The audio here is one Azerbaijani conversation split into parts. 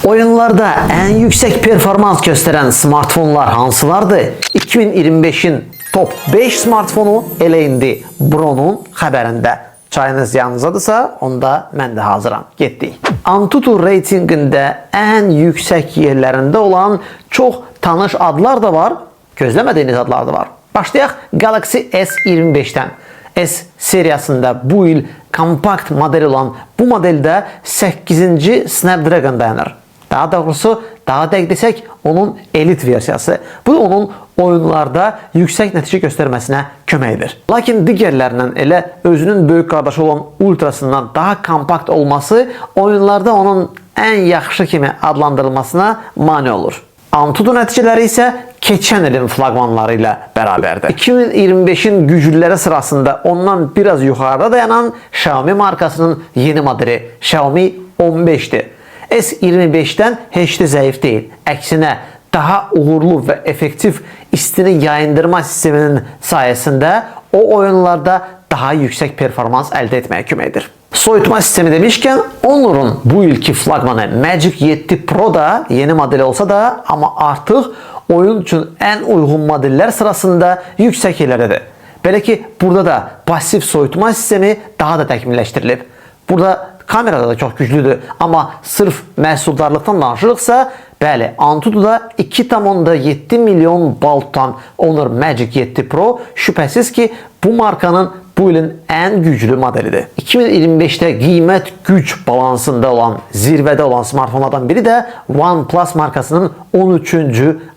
Oyunlarda en yüksek performans gösteren smartfonlar hansılardır? 2025'in top 5 smartfonu elə indi Bro'nun xəbərində. Çayınız yanınızdadırsa, onda mən də hazıram. Getdik. Antutu reytingində en yüksek yerlərində olan çox tanış adlar da var, gözləmədiyiniz adlar da var. Başlayaq Galaxy S25'dən. S seriyasında bu il kompakt model olan bu modelde 8. Snapdragon dayanır. Daha doğrusu, daha dəqiq desək, onun elit versiyası. Bu da onun oyunlarda yüksək nəticə göstərməsinə kömək edir. Lakin digərlərindən elə özünün böyük qardaşı olan Ultrasından daha kompakt olması oyunlarda onun en yaxşı kimi adlandırılmasına mane olur. Antutu nəticələri isə keçən ilin flagmanları ilə bərabərdir. 2025'in güclüləri sırasında ondan biraz yuxarıda dayanan Xiaomi markasının yeni modeli Xiaomi 15'dir. S25'ten heç də zəif deyil. Əksinə daha uğurlu ve efektif istini yayındırma sisteminin sayesinde o oyunlarda daha yüksek performans elde etmeye kömək edir. Soyutma sistemi demişken Honor'un bu ilki flagmanı Magic 7 Pro da yeni modeli olsa da ama artık oyun için en uygun modeller sırasında yüksek yerlerdedir. Belə ki burada da pasif soyutma sistemi daha da təkmilləşdirilib. Burada kamerada da çok güçlüdür ama sırf məhsuldarlıqdan danışırıqsa, bəli, Antutu'da 2,7 milyon bal tutan Honor Magic 7 Pro şüphesiz ki bu markanın bu ilin en güçlü modelidir. 2025'te qiymət güc balansında olan, zirvədə olan smartfonlardan biri de OnePlus markasının 13.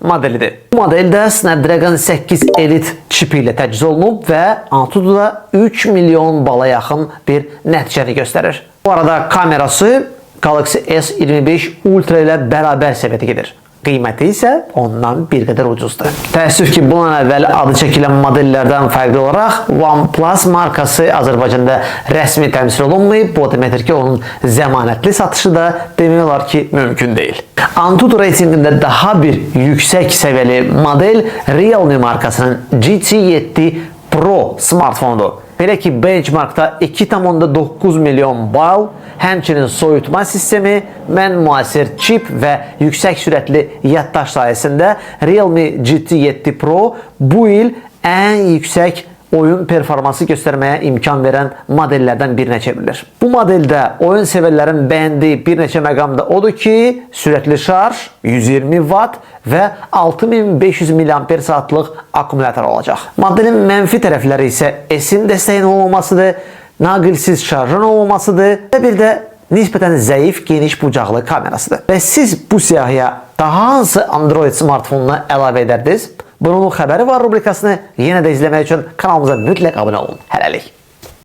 modelidir. Bu modelde Snapdragon 8 Elite çipi ilə təchiz olunub və Antutu'da 3 milyon bala yaxın bir nəticəni göstərir. Bu arada kamerası Galaxy S25 Ultra ile beraber səviyyədə gedir. Qiyməti isə ondan bir qədər ucuzdur. Təəssüf ki, bundan əvvəl adı çəkilən modellərdən fərqli olaraq OnePlus markası Azərbaycanda rəsmi təmsil olunmayıb. Bu deməkdir ki, onun zəmanətli satışı da demək olar ki, mümkün deyil. Antutu reytingində daha bir yüksək səviyyəli model Realme markasının GT7 Pro smartfonudur. Belə ki, benchmarkda 2,9 milyon bal, həmçinin soyutma sistemi, mən müasir çip və yüksək sürətli yaddaş sayəsində Realme GT7 Pro bu il en yüksək oyun performansı göstərməyə imkan verən modellərdən birinə çevrilir. Bu modelde oyun severlərin bəyəndiyi bir neçə məqamda odur ki, sürətli şarj, 120 Watt və 6500 mAh akkumulyator olacaq. Modelin mənfi tərəfləri isə S-in dəstəyin olmamasıdır, naqilsiz şarjın olmamasıdır və bir də nisbətən zəif geniş bucaqlı kamerasıdır. Və siz bu siyahıya daha hansı Android smartfonuna əlavə edərdiniz? Bunun xəbəri var rubrikasını yenə də izləmək üçün kanalımıza mütləq abunə olun. Hələlik.